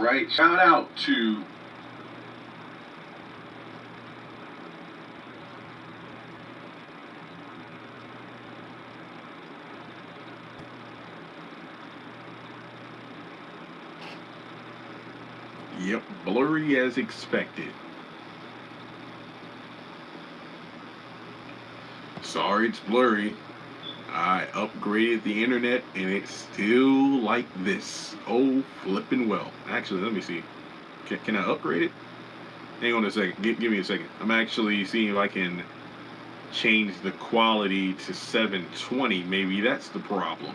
right? Shout out to yep, blurry as expected. Sorry, it's blurry. I upgraded the internet and it's still like this. Oh, flippin' well. Actually, let me see. Can I upgrade it? Hang on a second. Give me a second. I'm actually seeing if I can change the quality to 720. Maybe that's the problem.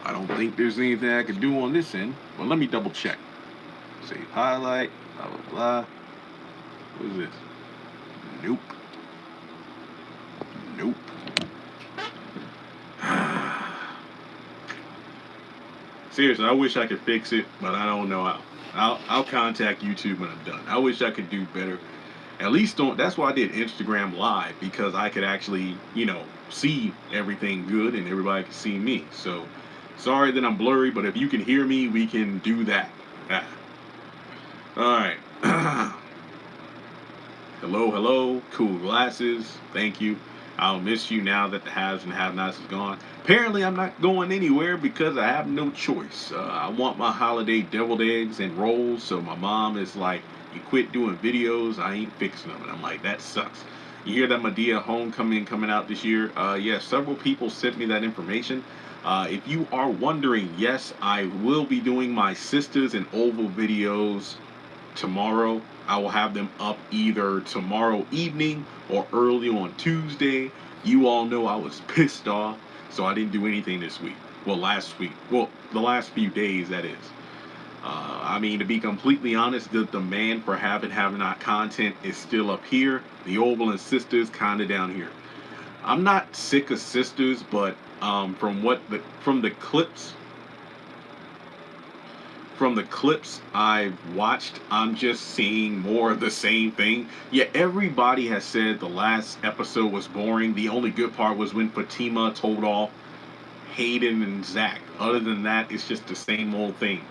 I don't think there's anything I can do on this end. Well, let me double check. Save highlight, blah, blah, blah. What is this? Nope. Nope. Seriously, I wish I could fix it, but I don't know how. I'll contact YouTube when I'm done. I wish I could do better. At least that's why I did Instagram Live, because I could actually, see everything good and everybody can see me. So, sorry that I'm blurry, but if you can hear me, we can do that. Alright. Hello, hello. Cool glasses. Thank you. I'll miss you now that the haves and have-nots is gone. Apparently, I'm not going anywhere because I have no choice. I want my holiday deviled eggs and rolls, so my mom is like, you quit doing videos, I ain't fixing them. And I'm like, that sucks. You hear that Medea Homecoming coming out this year? Yeah, several people sent me that information. If you are wondering, yes, I will be doing my Sisters and Oval videos tomorrow. I will have them up either tomorrow evening or early on Tuesday. You all know I was pissed off, so I didn't do anything this week. Well, last week. Well, the last few days, that is. I mean, to be completely honest, the demand for having not content is still up here. The Oval and Sisters kind of down here. I'm not sick of Sisters, but from the clips I've watched, I'm just seeing more of the same thing. Yeah, everybody has said the last episode was boring. The only good part was when Fatima told off Hayden and Zach. Other than that, it's just the same old thing.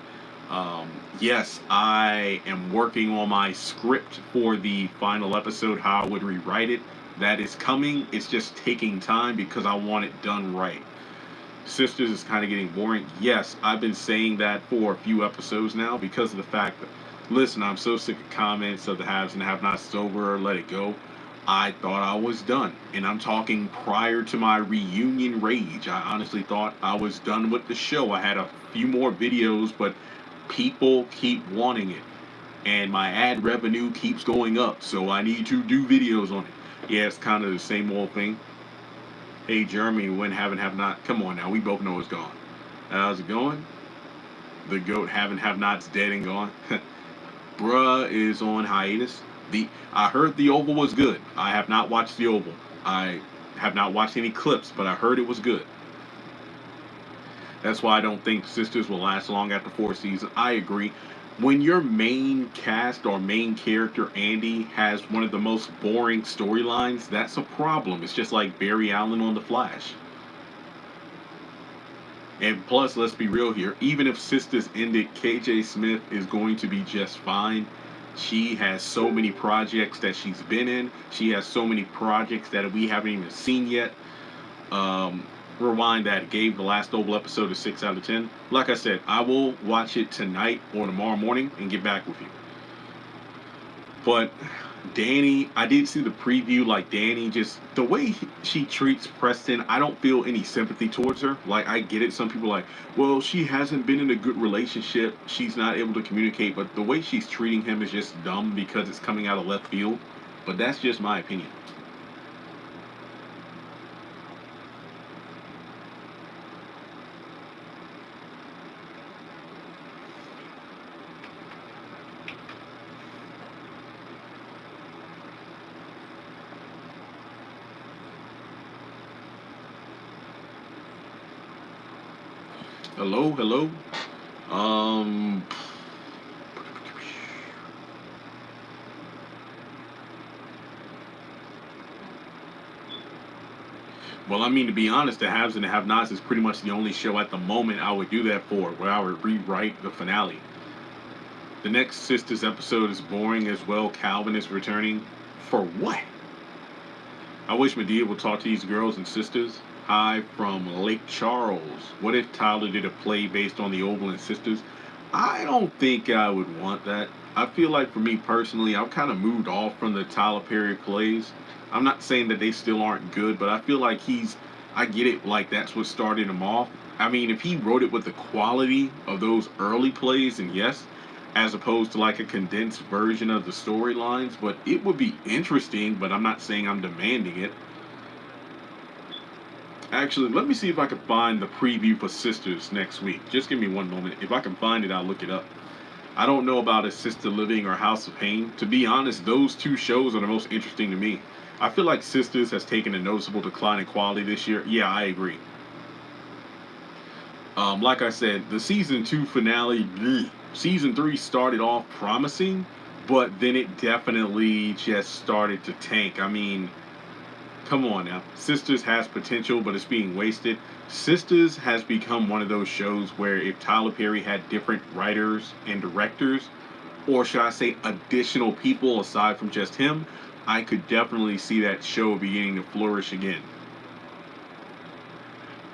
Yes, I am working on my script for the final episode, how I would rewrite it. That is coming. It's just taking time because I want it done right. Sisters is kind of getting boring. Yes, I've been saying that for a few episodes now because of the fact that, listen, I'm so sick of comments of the haves and have-nots over, let it go. I thought I was done. And I'm talking prior to my reunion rage. I honestly thought I was done with the show. I had a few more videos, but people keep wanting it. And my ad revenue keeps going up, so I need to do videos on it. Yeah, it's kind of the same old thing. Hey, Jeremy, when have-not, come on now, we both know it's gone. How's it going? The GOAT have-not's dead and gone. Bruh is on hiatus. I heard the Oval was good. I have not watched the Oval. I have not watched any clips, but I heard it was good. That's why I don't think Sisters will last long after 4 seasons. I agree. When your main cast or main character, Andy, has one of the most boring storylines, that's a problem. It's just like Barry Allen on The Flash. And plus, let's be real here, even if Sisters ended, KJ Smith is going to be just fine. She has so many projects that she's been in. She has so many projects that we haven't even seen yet. Rewind that. Gave the last Oval episode a 6 out of 10. Like I said, I will watch it tonight or tomorrow morning and get back with you. But Danny, I did see the preview. Like, Danny, just the way she treats Preston, I don't feel any sympathy towards her. Like, I get it. Some people are like, well, she hasn't been in a good relationship. She's not able to communicate. But the way she's treating him is just dumb because it's coming out of left field. But that's just my opinion. Hello, hello. Well, I mean, to be honest, the haves and the have-nots is pretty much the only show at the moment I would do that for, where I would rewrite the finale. The next Sisters episode is boring as well. Calvin is returning. For what? I wish Medea would talk to these girls and sisters. Hi from Lake Charles. What if Tyler did a play based on the Oval and Sisters? I don't think I would want that. I feel like for me personally, I've kind of moved off from the Tyler Perry plays. I'm not saying that they still aren't good, but I feel like I get it, like that's what started him off. I mean, if he wrote it with the quality of those early plays, and yes, as opposed to like a condensed version of the storylines, but it would be interesting, but I'm not saying I'm demanding it. Actually, let me see if I can find the preview for Sisters next week. Just give me one moment. If I can find it, I'll look it up. I don't know about Assisted Living or House of Pain. To be honest, those two shows are the most interesting to me. I feel like Sisters has taken a noticeable decline in quality this year. Yeah, I agree. Like I said, the season 2 finale, bleh. Season 3 started off promising, but then it definitely just started to tank. I mean, come on now. Sisters has potential, but it's being wasted. Sisters has become one of those shows where if Tyler Perry had different writers and directors, or should I say additional people aside from just him, I could definitely see that show beginning to flourish again.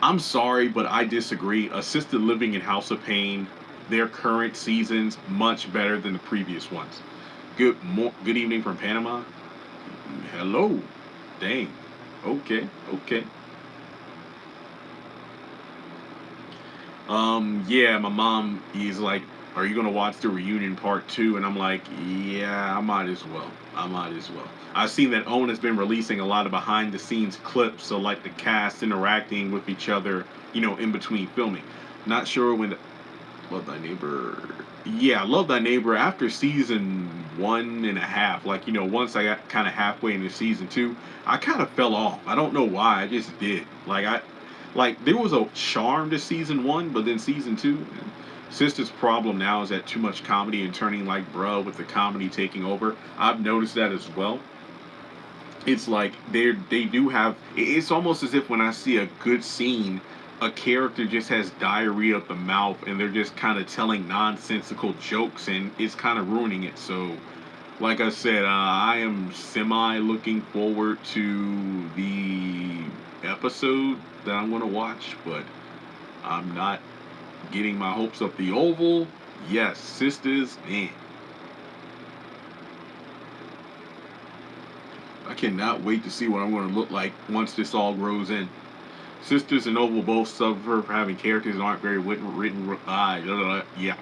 I'm sorry, but I disagree. Assisted Living and House of Pain, their current seasons, much better than the previous ones. Good evening from Panama. Hello. Dang. Okay, okay. Yeah, my mom is like, "Are you gonna watch the reunion part 2?" And I'm like, "Yeah, I might as well. I might as well." I've seen that OWN has been releasing a lot of behind the scenes clips, so like the cast interacting with each other, in between filming. Not sure when. Love Thy Neighbor. Yeah, Love Thy Neighbor after season 1.5. Like, once I got kind of halfway into season 2, I kind of fell off. I don't know why. I just did. Like there was a charm to season 1, but then season 2. Sister's problem now is that too much comedy and turning like bruh with the comedy taking over. I've noticed that as well. It's like they do have. It's almost as if when I see a good scene, a character just has diarrhea of the mouth, and they're just kind of telling nonsensical jokes, and it's kind of ruining it. So, like I said, I am semi looking forward to the episode that I'm gonna watch, but I'm not getting my hopes up. The Oval, yes, Sisters, man. I cannot wait to see what I'm going to look like once this all grows in. Sisters and Oval both suffer for having characters that aren't very written. Yeah,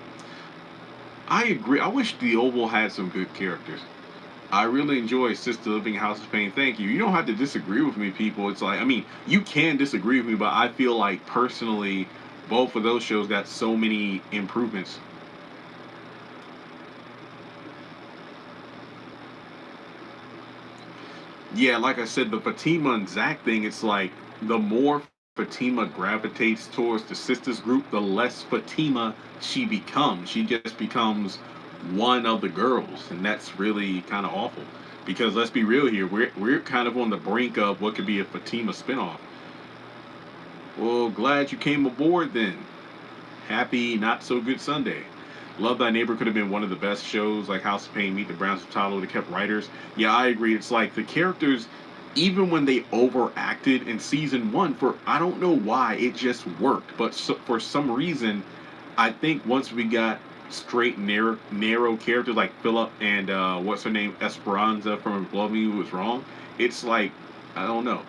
I agree. I wish the Oval had some good characters. I really enjoy Sister Living House of Pain. Thank you. You don't have to disagree with me, people. It's like, I mean, you can disagree with me, but I feel like personally, both of those shows got so many improvements. Yeah, like I said, the Fatima and Zach thing, it's like the more Fatima gravitates towards the sisters group, the less Fatima she becomes. She just becomes one of the girls, and that's really kind of awful. Because let's be real here, we're kind of on the brink of what could be a Fatima spinoff. Well, glad you came aboard then. Happy not so good Sunday. Love Thy Neighbor could have been one of the best shows, like House of Pain, Meet the Browns of Tyler, would have kept writers. Yeah, I agree. It's like the characters, even when they overacted in season 1, for I don't know why, it just worked. But for some reason, I think once we got straight narrow characters like Philip and what's her name, Esperanza from Love Me Was Wrong, it's like, I don't know.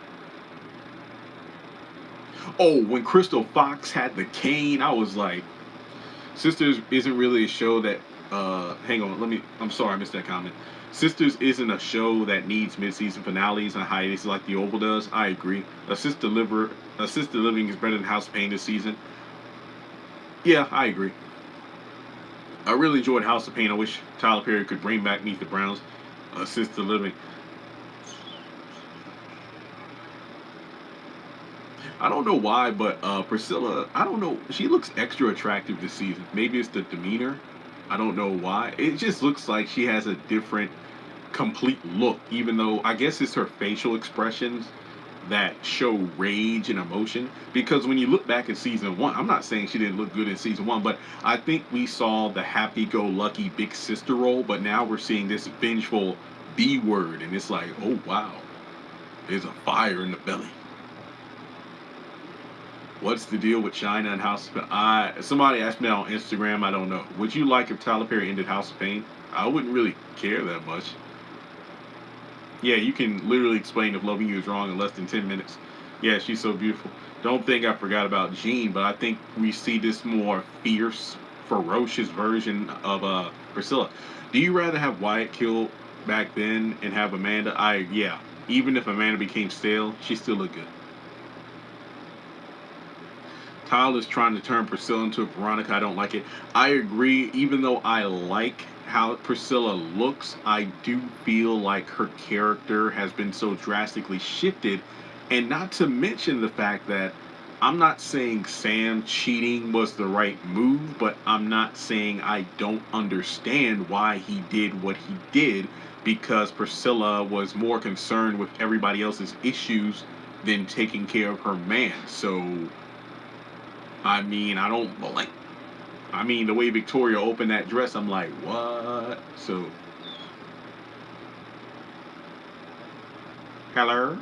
Oh, when Crystal Fox had the cane, I was like, Sisters isn't really a show that. Hang on, I'm sorry, I missed that comment. Sisters isn't a show that needs mid-season finales and hiatus like The Oval does. I agree. Assisted Living is better than House of Pain this season. Yeah, I agree. I really enjoyed House of Pain. I wish Tyler Perry could bring back Meet the Browns. Assisted Living. I don't know why, but Priscilla, I don't know. She looks extra attractive this season. Maybe it's the demeanor. I don't know why. It just looks like she has a different, complete look. Even though I guess it's her facial expressions. that show rage and emotion. Because when you look back at season one, I'm not saying she didn't look good in season one, but I think we saw the happy-go-lucky big sister role, but now we're seeing this vengeful B word, and it's like, oh wow, there's a fire in the belly. What's the deal with China and House of Pain? Somebody asked me on Instagram. I don't know. Would you like if Tyler Perry ended House of Pain? I wouldn't really care that much. Yeah, you can literally explain if loving you is wrong in less than 10 minutes. Yeah, she's so beautiful. Don't think I forgot about Jean, but I think we see this more fierce, ferocious version of Priscilla. Do you rather have Wyatt killed back then and have Amanda? Yeah. Even if Amanda became stale, she still looked good. Tyler's trying to turn Priscilla into Veronica. I don't like it. I agree. Even though I like how Priscilla looks, I do feel like her character has been so drastically shifted. And not to mention the fact that I'm not saying Sam cheating was the right move, but I'm not saying I don't understand why he did what he did, because Priscilla was more concerned with everybody else's issues than taking care of her man. So I mean, I don't like. I mean, the way Victoria opened that dress, I'm like, what? So, hello.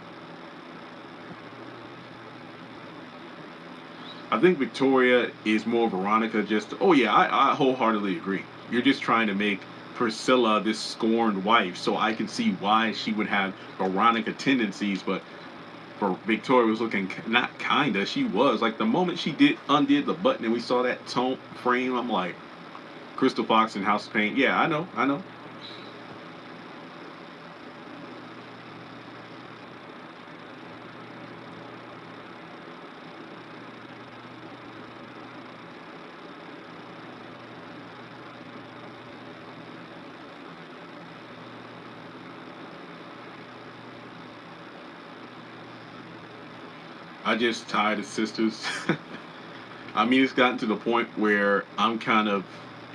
I think Victoria is more Veronica. Just, oh yeah, I wholeheartedly agree. You're just trying to make Priscilla this scorned wife, so I can see why she would have Veronica tendencies, but for Victoria was looking not kinda, she was like the moment she undid the button and we saw that tone frame. I'm like, Crystal Fox and House of Pain. Yeah, I know. I just tired of sisters. I mean, it's gotten to the point where I'm kind of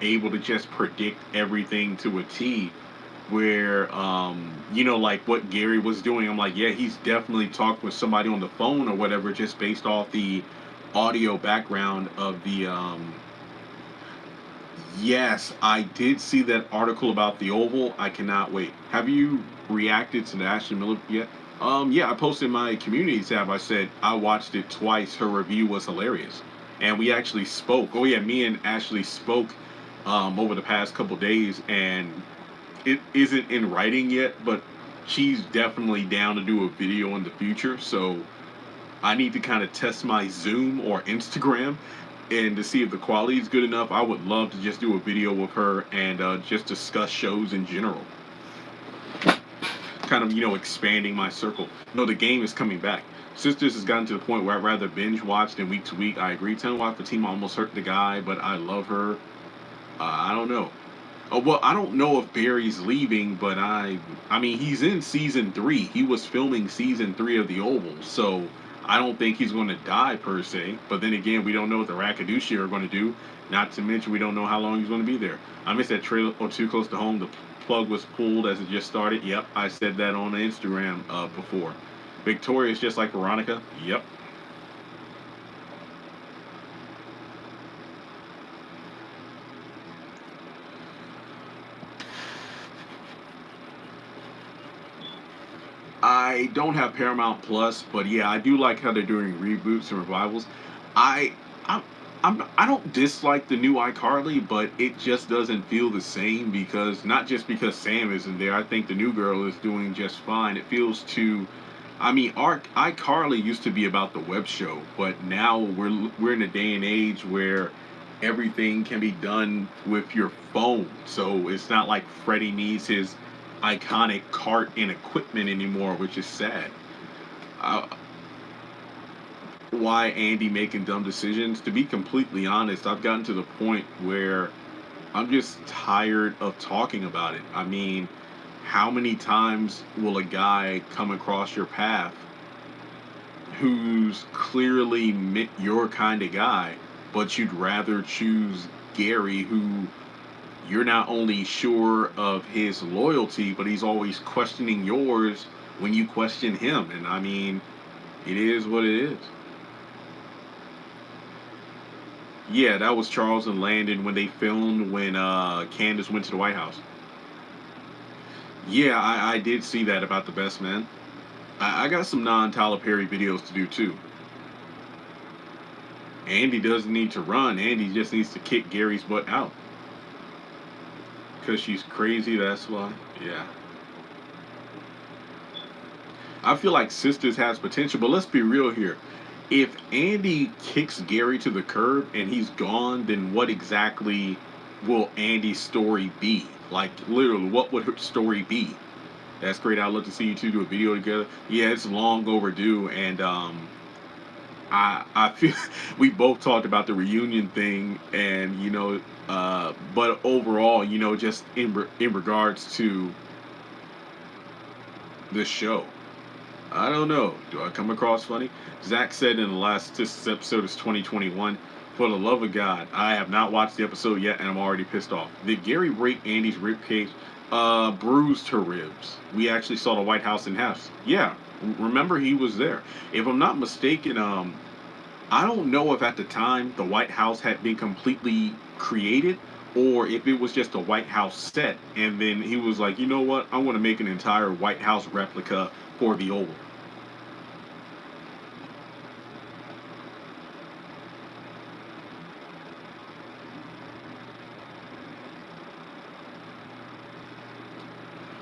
able to just predict everything to a T. Where, like what Gary was doing, I'm like, yeah, he's definitely talking with somebody on the phone or whatever, just based off the audio background of the. Yes, I did see that article about the Oval. I cannot wait. Have you reacted to the Ashton Miller yet? Yeah, I posted in my community tab. I said I watched it twice. Her review was hilarious, and we actually spoke. Oh yeah, me and Ashley spoke over the past couple days, and it isn't in writing yet, but she's definitely down to do a video in the future. So I need to kind of test my Zoom or Instagram and to see if the quality is good enough. I would love to just do a video with her and just discuss shows in general. Kind of, expanding my circle. No, the game is coming back. Sisters has gotten to the point where I'd rather binge watch than week to week. I agree. 10 Watt Fatima almost hurt the guy, but I love her. I don't know. Oh, well, I don't know if Barry's leaving, but I mean, he's in season 3. He was filming season 3 of The Oval, so I don't think he's going to die per se. But then again, we don't know what the Rakadushi are going to do. Not to mention, we don't know how long he's going to be there. I missed that trailer or too close to home. The plug was pulled as it just started. Yep, I said that on Instagram before. Victoria's just like Veronica. Yep. I don't have Paramount Plus, but yeah, I do like how they're doing reboots and revivals. I I'm, I don't dislike the new iCarly, but it just doesn't feel the same because not just because Sam isn't there. I think the new girl is doing just fine. It feels too. I mean, iCarly used to be about the web show, but now we're in a day and age where everything can be done with your phone. So it's not like Freddie needs his iconic cart and equipment anymore, which is sad. Uh, why Andy making dumb decisions? To be completely honest, I've gotten to the point where I'm just tired of talking about it. I mean, how many times will a guy come across your path who's clearly your kind of guy, but you'd rather choose Gary, who you're not only sure of his loyalty, but he's always questioning yours when you question him. And I mean, It is what it is. Yeah, that was Charles and Landon when they filmed when Candace went to the White House. Yeah, I did see that about the best man. I got some non-Tyler Perry videos to do too. Andy doesn't need to run. Andy just needs to kick Gary's butt out. Because she's crazy, that's why. Yeah. I feel like Sisters has potential, but let's be real here. If Andy kicks Gary to the curb and he's gone, then what exactly will Andy's story be? Like, literally, what would her story be? That's great. I'd love to see you two do a video together. Yeah, it's long overdue, and I feel we both talked about the reunion thing, and but overall, just in regards to this show, I don't know. Do I come across funny? Zach said in the last this episode is 2021. For the love of God, I have not watched the episode yet, and I'm already pissed off. Did Gary break Andy's rib cage? Bruised her ribs. We actually saw the White House in half. Yeah, remember he was there. If I'm not mistaken, I don't know if at the time the White House had been completely created or if it was just a White House set. And then he was like, you know what? I want to make an entire White House replica for the Oval.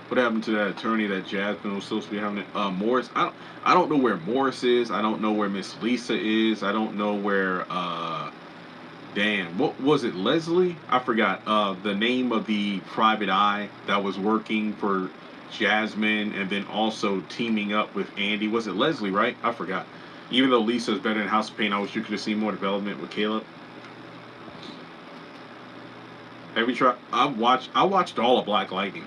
What happened to that attorney that Jasmine was supposed to be having? Morris. I don't know where Morris is. I don't know where Miss Lisa is. I don't know where. Damn. What was it? Leslie? I forgot. The name of the private eye that was working for Jasmine and then also teaming up with Andy. Was it Leslie? Right? I forgot. Even though Lisa's better in House of Pain, I wish you could have seen more development with Caleb. Have you tried? I watched all of Black Lightning.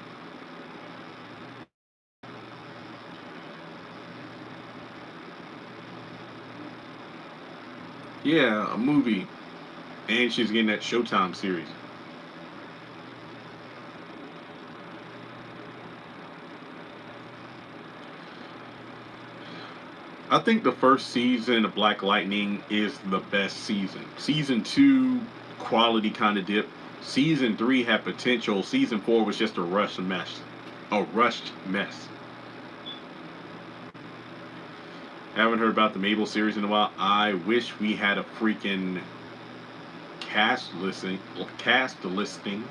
Yeah, a movie. And she's getting that Showtime series. I think the first season of Black Lightning is the best season. Season two, quality kind of dip. Season three had potential. Season four was just a rushed mess. A rushed mess. Haven't heard about the Mabel series in a while. I wish we had a freaking cast listing. Cast listing.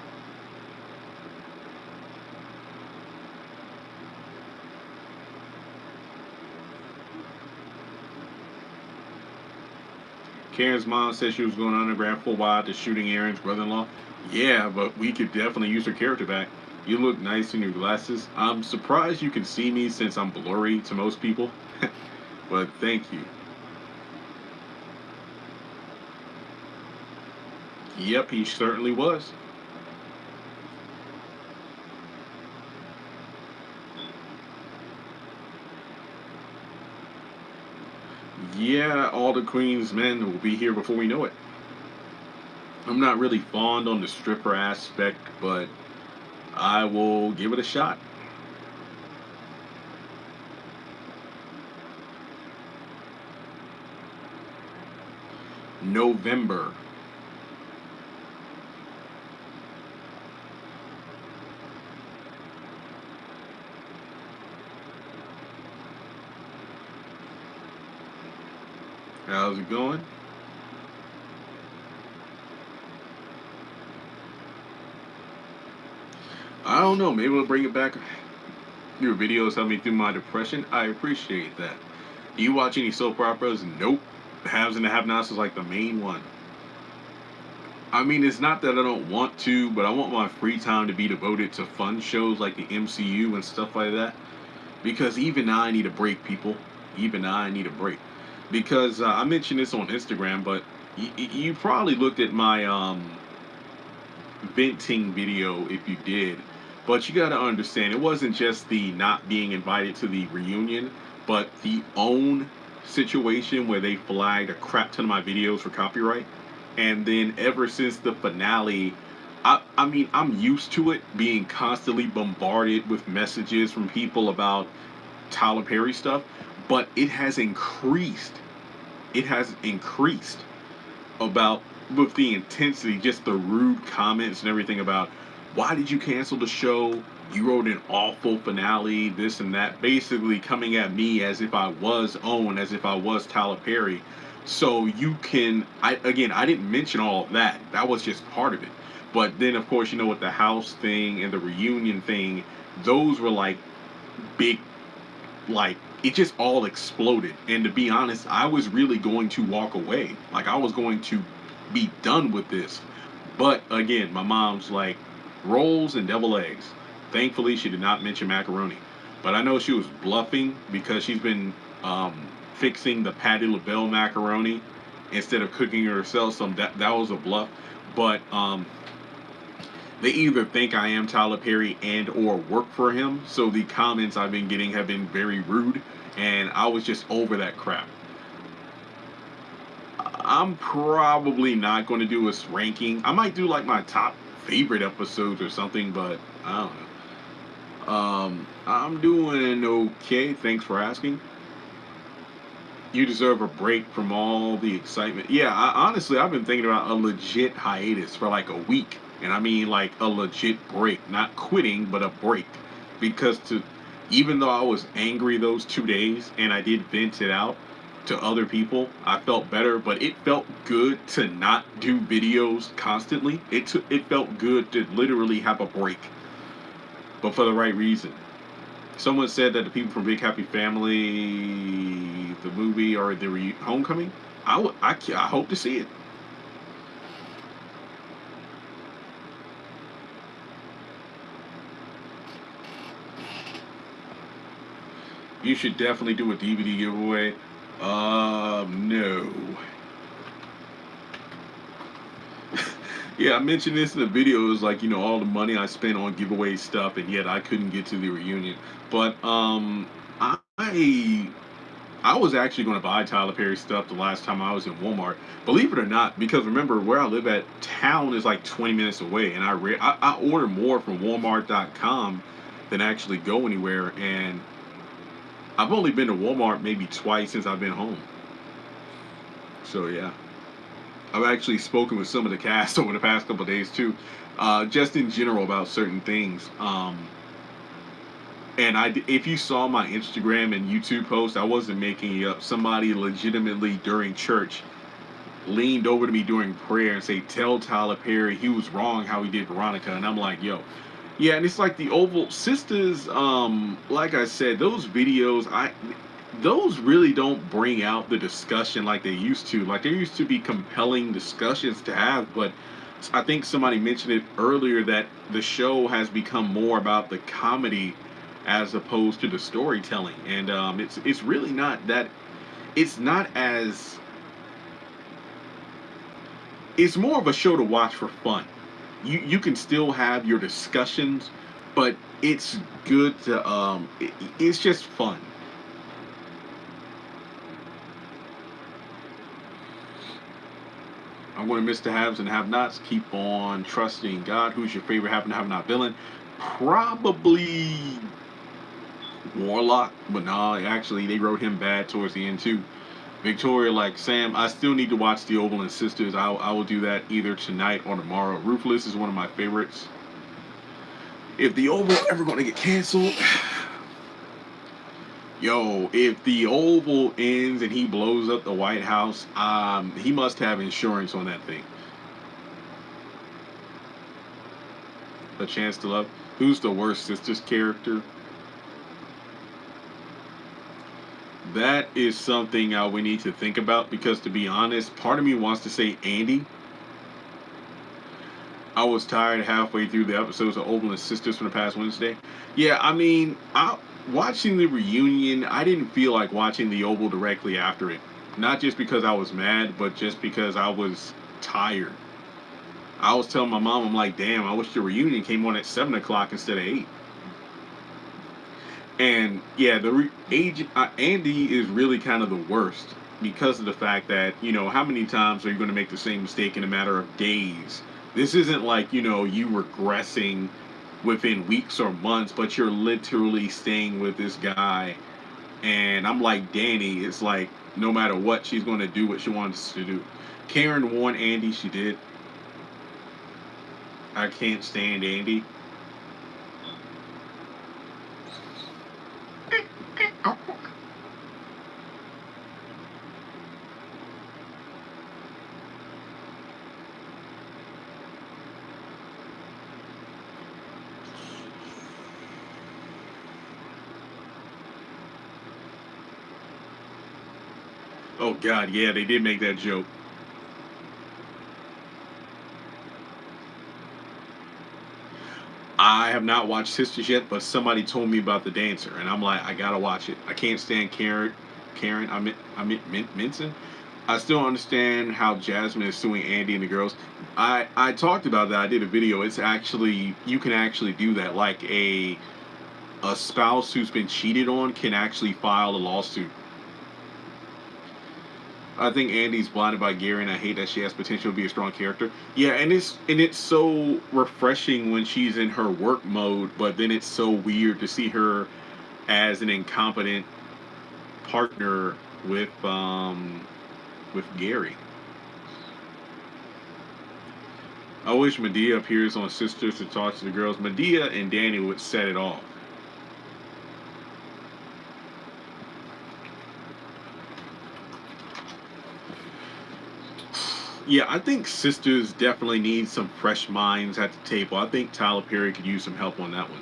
Karen's mom said she was going underground for a while to shooting Aaron's brother-in-law. Yeah, but we could definitely use her character back. You look nice in your glasses. I'm surprised you can see me since I'm blurry to most people. But thank you. Yep, he certainly was. Yeah, all the Queen's men will be here before we know it. I'm not really fond on the stripper aspect, but I will give it a shot. November. How's it going? I don't know. Maybe we'll bring it back. Your videos help me through my depression. I appreciate that. Do you watch any soap operas? Nope. Haves and the Have-Nots is like the main one. I mean, it's not that I don't want to, but I want my free time to be devoted to fun shows like the MCU and stuff like that. Because even I need a break, people. Even I need a break. Because I mentioned this on Instagram, but you probably looked at my venting video if you did. But you got to understand, it wasn't just the not being invited to the reunion, but the OWN situation where they flagged a crap ton of my videos for copyright. And then ever since the finale, I mean, I'm used to it being constantly bombarded with messages from people about Tyler Perry stuff. but it has increased. It has increased about with the intensity, just the rude comments and everything about why did you cancel the show? You wrote an awful finale, this and that, basically coming at me as if I was Owen, as if I was Tyler Perry. So you can, I didn't mention all of that. That was just part of it. But then, of course, with the house thing and the reunion thing, those were like big, like it just all exploded. And to be honest, I was really going to walk away. Like I was going to be done with this. But again, my mom's like rolls and devil eggs. Thankfully, she did not mention macaroni. But I know she was bluffing because she's been fixing the Patti LaBelle macaroni instead of cooking it herself. So that was a bluff. But they either think I am Tyler Perry and or work for him. So the comments I've been getting have been very rude, and I was just over that crap. I'm probably not going to do a ranking. I might do like my top favorite episodes or something, but I don't know. I'm doing okay. Thanks for asking. You deserve a break from all the excitement. Yeah, honestly, I've been thinking about a legit hiatus for like a week. And I mean like a legit break. Not quitting, but a break. Because even though I was angry those 2 days and I did vent it out to other people, I felt better. But it felt good to not do videos constantly. It felt good to literally have a break. But for the right reason. Someone said that the people from Big Happy Family, the movie, or the Homecoming. I hope to see it. You should definitely do a DVD giveaway. No. Yeah, I mentioned this in the video. It was like, all the money I spent on giveaway stuff, and yet I couldn't get to the reunion. But I was actually going to buy Tyler Perry stuff the last time I was in Walmart. Believe it or not, because remember where I live at, town is like 20 minutes away, and I order more from Walmart.com than actually go anywhere. And I've only been to Walmart maybe twice since I've been home. So yeah. I've actually spoken with some of the cast over the past couple of days too, just in general about certain things. And if you saw my Instagram and YouTube post, I wasn't making it up. Somebody legitimately during church leaned over to me during prayer and say, "Tell Tyler Perry he was wrong how he did Veronica." And I'm like, "Yo, yeah." And it's like the Oval Sisters. Like I said, those videos, those really don't bring out the discussion like they used to. Like there used to be compelling discussions to have, but I think somebody mentioned it earlier that the show has become more about the comedy as opposed to the storytelling, and it's really not that. It's not as. It's more of a show to watch for fun. You can still have your discussions, but it's good to it's just fun. I'm going to miss the haves and have-nots. Keep on trusting God. Who's your favorite have-not villain? Probably Warlock, but no, actually they wrote him bad towards the end too. Victoria, like Sam, I still need to watch The Oval and Sisters. I will do that either tonight or tomorrow. Ruthless is one of my favorites. If The Oval ever going to get canceled, yo, if The Oval ends and he blows up the White House, he must have insurance on that thing. A Chance to Love. Who's the worst Sisters character? That is something we need to think about, because to be honest, part of me wants to say Andy. I was tired halfway through the episodes of Oval and Sisters from the past Wednesday. Yeah, I mean, watching the reunion, I didn't feel like watching the Oval directly after it. Not just because I was mad, but just because I was tired. I was telling my mom, I'm like, damn, I wish the reunion came on at 7 o'clock instead of 8. And yeah, Andy is really kind of the worst because of the fact that, how many times are you going to make the same mistake in a matter of days? This isn't like, you regressing within weeks or months, but you're literally staying with this guy And I'm like Danny. It's like no matter what, she's going to do what she wants to do. Karen warned Andy. She did. I can't stand Andy. Oh, Oh God, yeah, they did make that joke. I have not watched Sisters yet, but somebody told me about the dancer, and I'm like, I gotta watch it. I can't stand Karen, Minson. I still don't understand how Jasmine is suing Andy and the girls. I talked about that. I did a video. It's actually you can actually do that. Like a spouse who's been cheated on can actually file a lawsuit. I think Andy's blinded by Gary, and I hate that she has potential to be a strong character. Yeah, and it's so refreshing when she's in her work mode, but then it's so weird to see her as an incompetent partner with Gary. I wish Medea appears on Sisters to talk to the girls. Medea and Danny would set it off. Yeah, I think Sisters definitely need some fresh minds at the table. I think Tyler Perry could use some help on that one.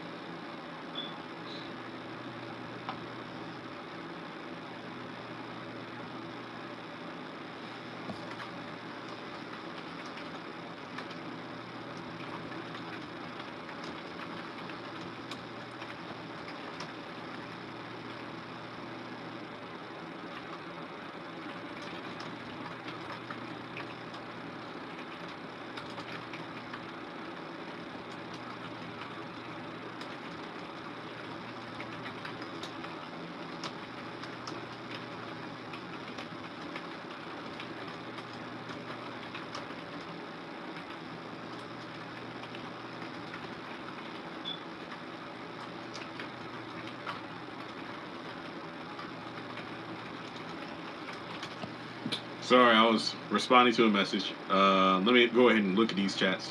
Sorry, I was responding to a message. Let me go ahead and look at these chats.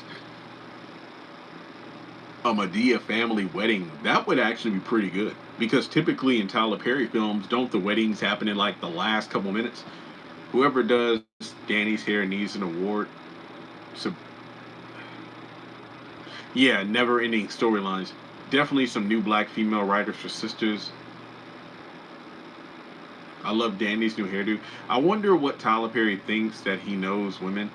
A Medea family wedding, that would actually be pretty good. Because typically in Tyler Perry films, don't the weddings happen in like the last couple minutes? Whoever does Danny's hair needs an award. So, yeah, never ending storylines. Definitely some new black female writers for Sisters. I love Danny's new hairdo. I wonder what Tyler Perry thinks that he knows women.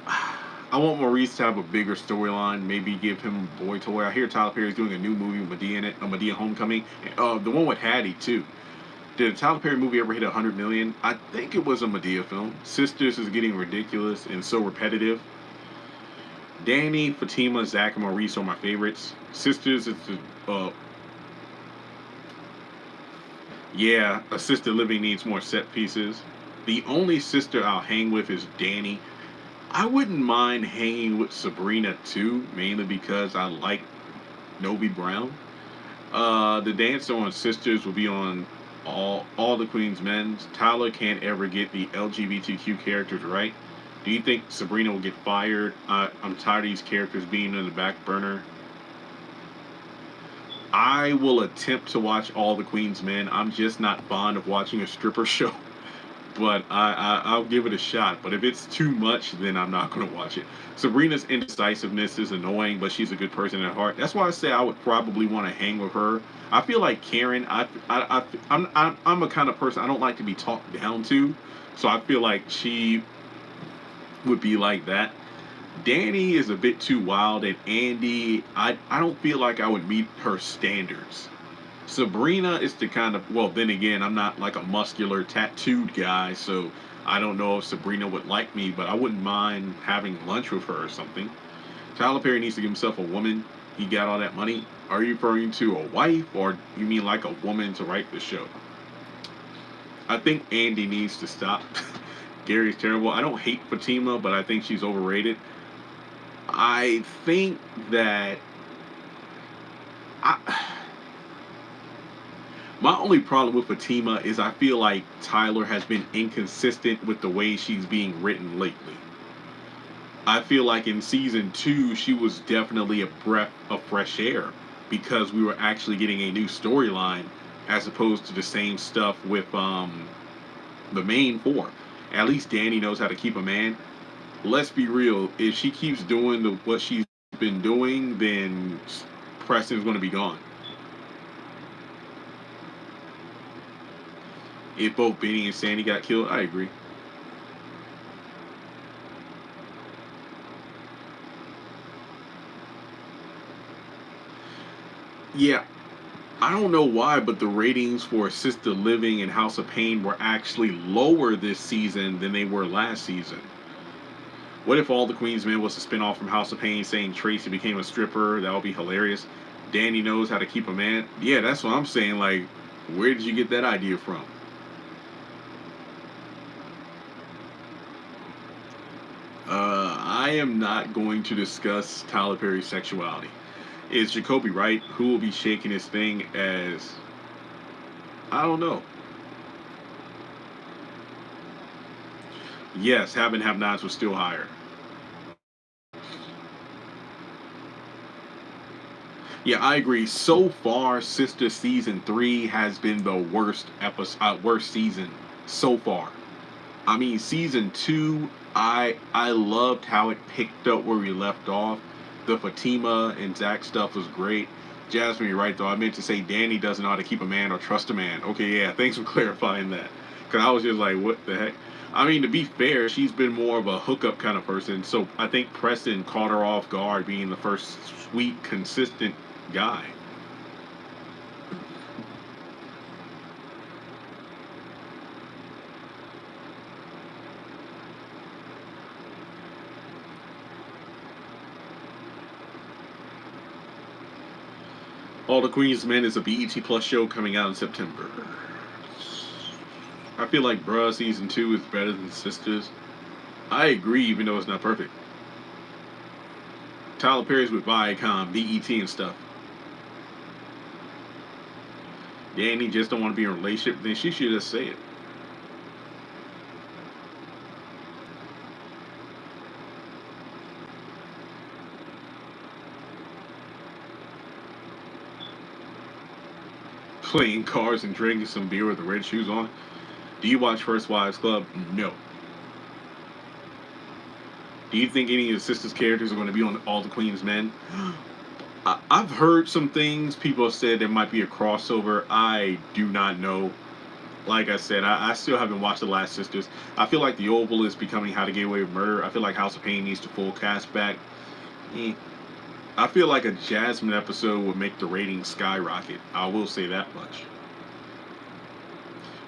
I want Maurice to have a bigger storyline. Maybe give him a boy toy. I hear Tyler Perry's doing a new movie with Medea in it, a Medea Homecoming. The one with Hattie too. Did a Tyler Perry movie ever hit 100 million? I think it was a Medea film. Sisters is getting ridiculous and so repetitive. Danny, Fatima, Zach, and Maurice are my favorites. Sisters is yeah, assisted living needs more set pieces. The only sister I'll hang with is Danny. I wouldn't mind hanging with Sabrina too, mainly because I like Novi Brown. The dancer on Sisters will be on all the Queen's Men's. Tyler can't ever get the LGBTQ characters right. Do you think Sabrina will get fired? I'm tired of these characters being in the back burner. I will attempt to watch all the Queen's Men. I'm just not fond of watching a stripper show, but I'll give it a shot. But if it's too much, then I'm not going to watch it. Sabrina's indecisiveness is annoying, but she's a good person at heart. That's why I say I would probably want to hang with her. I feel like Karen. I'm a kind of person I don't like to be talked down to, so I feel like she would be like that. Danny is a bit too wild, and Andy, I don't feel like I would meet her standards. Sabrina is the kind of, well, then again, I'm not like a muscular, tattooed guy, so I don't know if Sabrina would like me, but I wouldn't mind having lunch with her or something. Tyler Perry needs to give himself a woman. He got all that money. Are you referring to a wife, or you mean like a woman to write the show? I think Andy needs to stop. Gary's terrible. I don't hate Fatima, but I think she's overrated. I think that I My only problem with Fatima is I feel like Tyler has been inconsistent with the way she's being written lately. I feel like in season two, she was definitely a breath of fresh air because we were actually getting a new storyline as opposed to the same stuff with the main four. At least Danny knows how to keep a man. Let's be real. If she keeps doing what she's been doing, then Preston's going to be gone. If both Benny and Sandy got killed, I agree. Yeah, I don't know why, but the ratings for Assisted Living and House of Pain were actually lower this season than they were last season. What if All the Queen's Men was a spinoff from House of Pain saying Tracy became a stripper? That would be hilarious. Danny knows how to keep a man. Yeah, that's what I'm saying. Like, where did you get that idea from? I am not going to discuss Tyler Perry's sexuality. Is Jacoby right? Who will be shaking his thing as? I don't know. Yes, have and have nots was still higher. Yeah, I agree. So far, Sister season three has been the worst episode, worst season so far. I mean, season two, I loved how it picked up where we left off. The Fatima and Zach stuff was great. Jasmine, you're right though. I meant to say Danny doesn't know how to keep a man or trust a man. Okay, yeah, thanks for clarifying that. Cause I was just like, what the heck? I mean, to be fair, she's been more of a hookup kind of person. So I think Preston caught her off guard being the first sweet, consistent guy. All the Queen's Men is a BET Plus show coming out in September. I feel like Bruh season two is better than Sisters. I agree, even though it's not perfect. Tyler Perry's with Viacom, BET, and stuff. Danny just don't want to be in a relationship. Then she should just say it. Playing cards and drinking some beer with the red shoes on. Do you watch First Wives Club? No. Do you think any of the sisters' characters are going to be on All the Queen's Men? I've heard some things. People have said there might be a crossover. I do not know. Like I said, I still haven't watched The Last Sisters. I feel like The Oval is becoming How to Get Away with Murder. I feel like House of Pain needs to full cast back. Eh. I feel like a Jasmine episode would make the ratings skyrocket. I will say that much.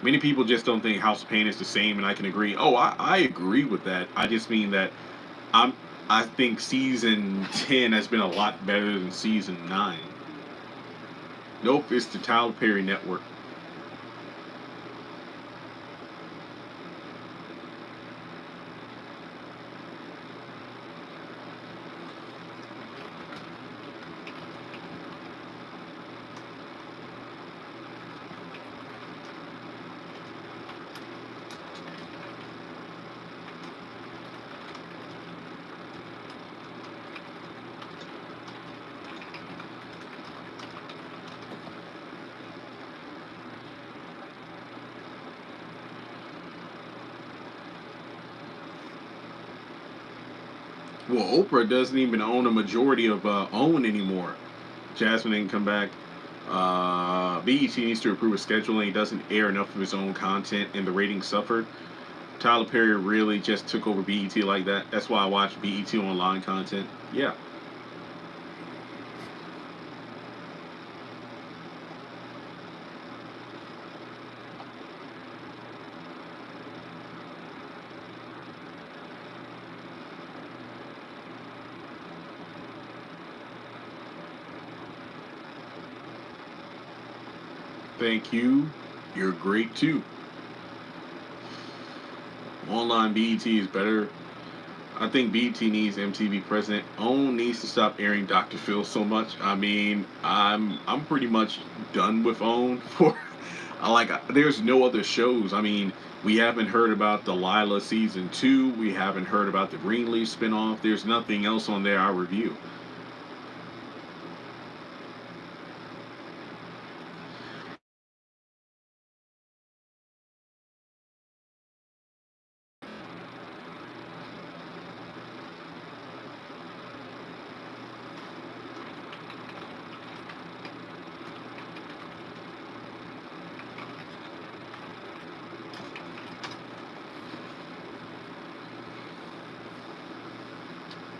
Many people just don't think House of Pain is the same, and I can agree. Oh, I agree with that. I just mean that I'm I think season 10 has been a lot better than season 9. Nope, it's the Tyler Perry network. Well, Oprah doesn't even own a majority of OWN anymore. Jasmine didn't come back. BET needs to approve a schedule, and he doesn't air enough of his own content, and the ratings suffered. Tyler Perry really just took over BET like that. That's why I watch BET online content. Yeah. Thank you. You're great too. Online BET is better. I think BET needs MTV president. OWN needs to stop airing Dr. Phil so much. I mean, I'm pretty much done with OWN for There's no other shows. I mean, we haven't heard about Delilah season 2. We haven't heard about the Greenleaf spinoff. There's nothing else on there I review.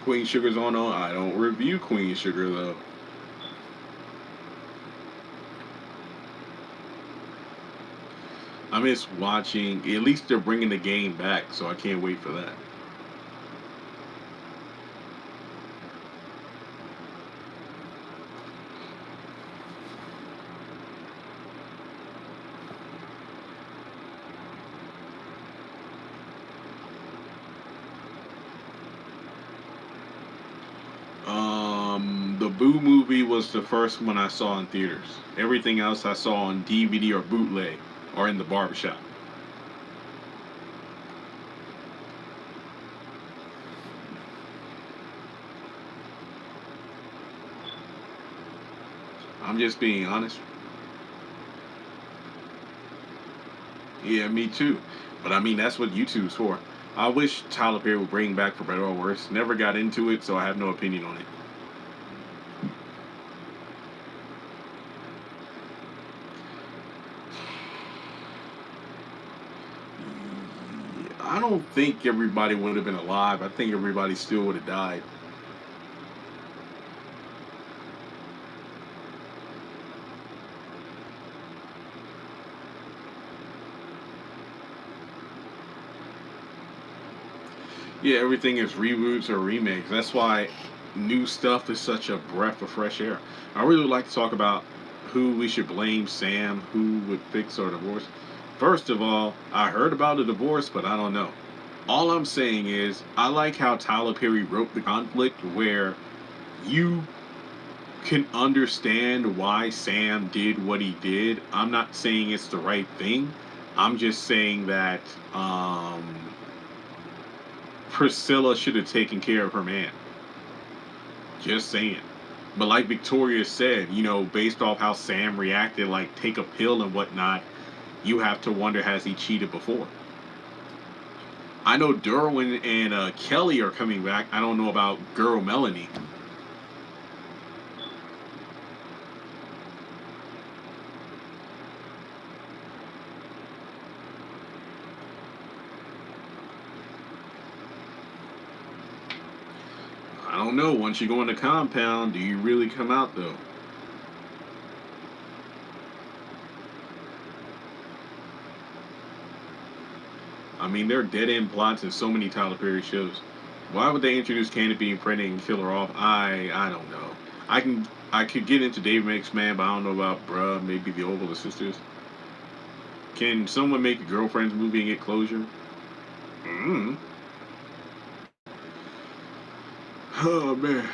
Queen Sugar's on. I don't review Queen Sugar though. I miss watching. At least they're bringing the game back, so I can't wait for that. The Boo movie was the first one I saw in theaters. Everything else I saw on DVD or bootleg or in the barbershop. I'm just being honest. Yeah, me too. But I mean, that's what YouTube's for. I wish Tyler Perry would bring back For Better or Worse. Never got into it, so I have no opinion on it. I don't think everybody would have been alive. I think everybody still would have died. Yeah, everything is reboots or remakes. That's why new stuff is such a breath of fresh air. I really would like to talk about who we should blame Sam, who would fix our divorce. First of all, I heard about the divorce, but I don't know. All I'm saying is, I like how Tyler Perry wrote the conflict where you can understand why Sam did what he did. I'm not saying it's the right thing. I'm just saying that Priscilla should have taken care of her man. Just saying. But like Victoria said, based off how Sam reacted, like take a pill and whatnot, you have to wonder, has he cheated before? I know Derwin and Kelly are coming back. I don't know about girl Melanie. I don't know. Once you go in the compound, do you really come out though? I mean, there are dead end plots in so many Tyler Perry shows. Why would they introduce Candy being pregnant and kill her off? I don't know. I could get into Dave Makes Man, but I don't know about bruh. Maybe the Oval Sisters. Can someone make a Girlfriends movie and get closure? Mm. Oh man,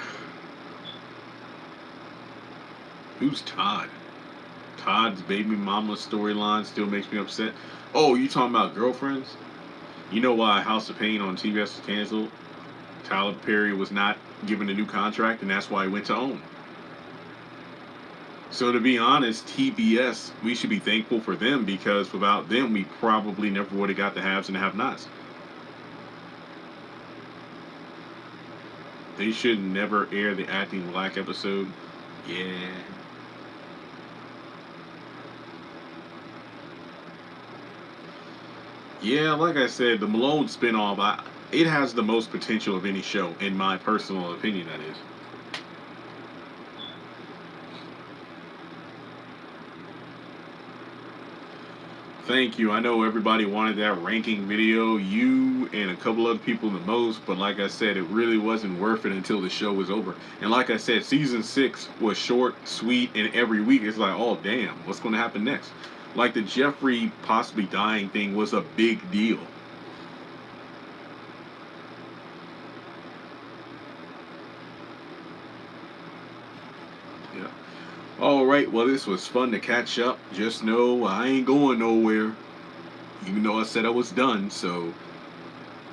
who's Todd? Todd's baby mama storyline still makes me upset. Oh, you talking about Girlfriends? You know why House of Pain on TBS was canceled? Tyler Perry was not given a new contract, and that's why he went to OWN. So to be honest, TBS, we should be thankful for them because without them, we probably never would have got the haves and the have-nots. They should never air the Acting Black episode. Yeah. Yeah, like I said, the Malone spinoff, it has the most potential of any show, in my personal opinion, that is. Thank you. I know everybody wanted that ranking video, you and a couple other people the most, but like I said, it really wasn't worth it until the show was over. And like I said, season 6 was short, sweet, and every week it's like, oh damn, what's going to happen next? Like the Jeffrey possibly dying thing was a big deal. Yeah. All right, well, this was fun to catch up. Just know I ain't going nowhere, even though I said I was done. So,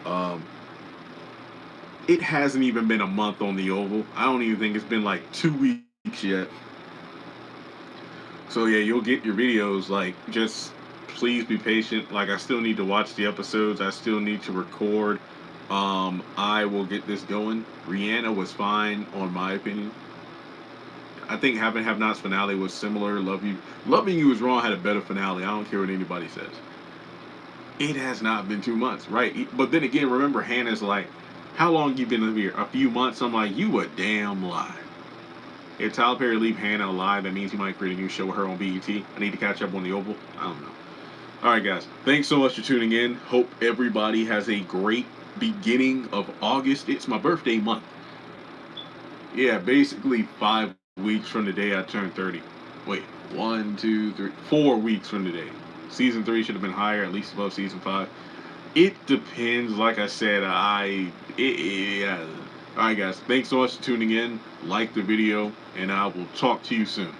um, it hasn't even been a month on the Oval. I don't even think it's been like 2 weeks yet. So yeah, you'll get your videos. Like, just please be patient. Like, I still need to watch the episodes. I still need to record. I will get this going. Rihanna was fine, on my opinion. I think Have and Have Nots finale was similar. Loving You Is Wrong had a better finale. I don't care what anybody says. It has not been 2 months, right? But then again, remember Hannah's like, "How long you been here? A few months." I'm like, "You a damn lie." If Tyler Perry leave Hannah alive, that means he might create a new show with her on BET. I need to catch up on the Oval. I don't know. All right, guys. Thanks so much for tuning in. Hope everybody has a great beginning of August. It's my birthday month. Yeah, basically 5 weeks from the day I turned 30. Wait, 4 weeks from today. Season 3 should have been higher, at least above season 5. It depends. Like I said, yeah. All right, guys. Thanks so much for tuning in. Like the video, and I will talk to you soon.